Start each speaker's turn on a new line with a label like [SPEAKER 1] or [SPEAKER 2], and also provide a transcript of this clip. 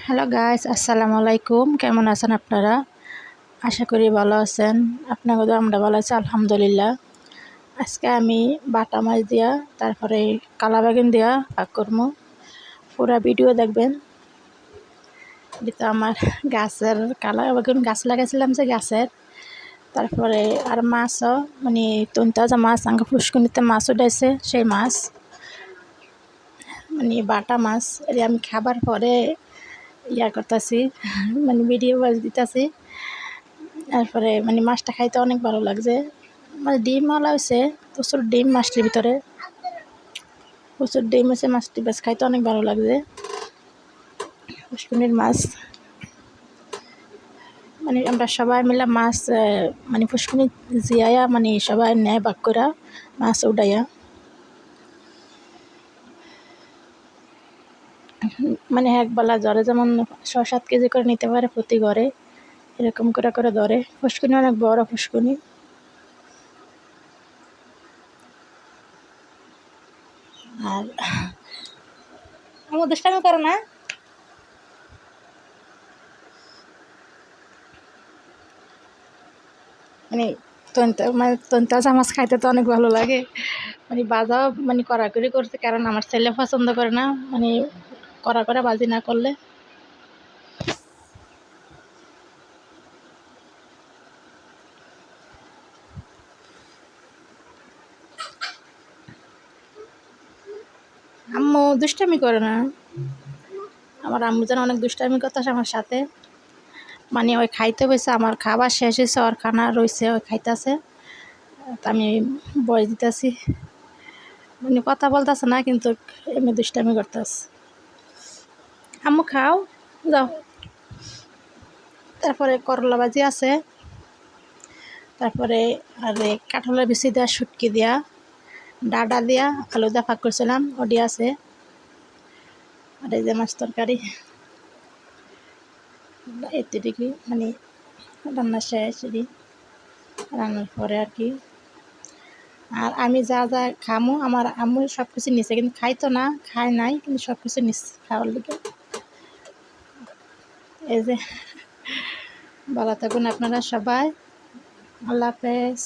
[SPEAKER 1] Hello guys, আসসালামু আলাইকুম। কেমন আছেন আপনারা? আশা করি ভালো আছেন। আপনাদের আমরা ভালো আছি আলহামদুলিল্লাহ। আজকে আমি বাটা মাছ দিয়া তারপরে কালা বেগুন দিয়া পাক করবো। পুরা ভিডিও দেখবেন। এটা আমার গাছের কালা বেগুন গাছ লাগাইছিলাম যে গাছের। তারপরে আর মাছও মানে তন্তাজা মাছ আঙ্গা ফুসকুনিতে মাছ উঠাইছে সেই মাছ মানে বাটা মাছ আমি খাবার পরে করতেছি মানে ভিডিও বাজ দিতেছি। তারপরে মানে মাছটা খাইতে অনেক ভালো লাগছে। মানে ডিমওয়ালা হয়েছে, প্রচুর ডিম মাছটির ভিতরে, প্রচুর ডিম আছে মাছটি, বেশ খাইতে অনেক ভালো লাগছে। পুষ্কুনির মাছ মানে আমরা সবাই মিলে মাছ মানে পুষ্কুনি জিয়াইয়া মানে সবাই নেয় বাক করা মাছ উঠাইয়া। মানে একবেলা জ্বরে যেমন 6-7 কেজি করে নিতে পারে প্রতি ঘরে, এরকম করে করে ধরে। পুষ্কুনি অনেক বড় পুষ্কুনি। আর আমার দুষ্টামি করো না। মানে তন্তাজা মাছ খাইতে তো অনেক ভালো লাগে। মানে বাজাও মানে কড়াকড়ি করছে, কারণ আমার ছেলে পছন্দ করে না মানে কড়া করে বাজি না করলে। আম্মু দুষ্টামি করে না, আমার আম্মু যেন অনেক দুষ্টামি করতেছে আমার সাথে। মানে ওই খাইতে বসে, আমার খাবার শেষ হয়েছে, ওর খানা রয়েছে, ওই খাইতেছে, আমি বয়স দিতেছি। মানে কথা বলতেছে না কিন্তু এমনি দুষ্টামি করতেছে। আম্মু খাও, যাও। তারপরে করলা ভাজি আছে, তারপরে আর কাঁঠালের বিচি দেওয়া শুটকি দেওয়া ডাডা দিয়া আলু দা ফাঁক করছিলাম ওটি আছে। আর এই যে মাছ তরকারি, এতটুকু মানে রান্না শেষ। রান্নার পরে আর কি, আর আমি যা যা খামো আমার আম্মু সব কিছু নিচ্ছে, কিন্তু খাইতো না, খায় নাই, কিন্তু সব কিছু নিচ্ছে খাওয়ার লিগে। এই যে ভালো থাকুন আপনারা সবাই, আল্লাহ হাফেজ।